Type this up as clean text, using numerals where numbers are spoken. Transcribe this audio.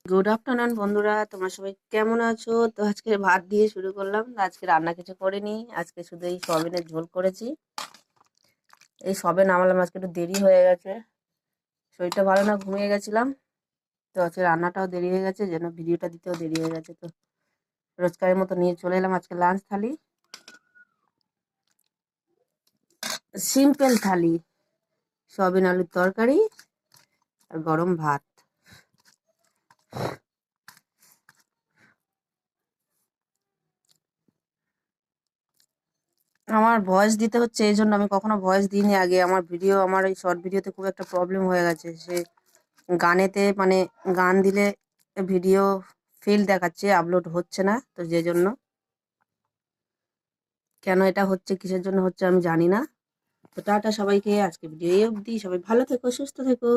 Good afternoon বন্ধুরা, তোমরা সবাই কেমন আছো? তো আজকে ভাত দিয়ে শুরু করলাম। আজকে রান্না কিছু করিনি, আজকে শুধু এই সয়াবিনের ঝোল করেছি। এই সবে নামালাম, আজকে একটু দেরি হয়ে গেছে, শরীরটা ভালো না, ঘুমিয়ে গেছিলাম। তো আজকে রান্নাটাও দেরি হয়ে গেছে, যেন ভিডিওটা দিতেও দেরি হয়ে গেছে। তো রোজকারের মতো নিয়ে চলে এলাম আজকে লাঞ্চ থালি, সিম্পল থালি, সয়াবিন আলুর তরকারি আর গরম ভাত। আমার ভয়েস দিতে হচ্ছে, এই জন্য আমি কখনো ভয়েস দিইনি আগে। আমার এই শর্ট ভিডিওতে খুব একটা প্রবলেম হয়ে গেছে। গানেতে মানে গান দিলে ভিডিও ফেল দেখাচ্ছে, আপলোড হচ্ছে না। তো যে জন্য, কেন এটা হচ্ছে, কিসের জন্য হচ্ছে আমি জানি না। তো টাটা সবাইকে, আজকে ভিডিও এই অবধি। সবাই ভালো থেকো, সুস্থ থেকো।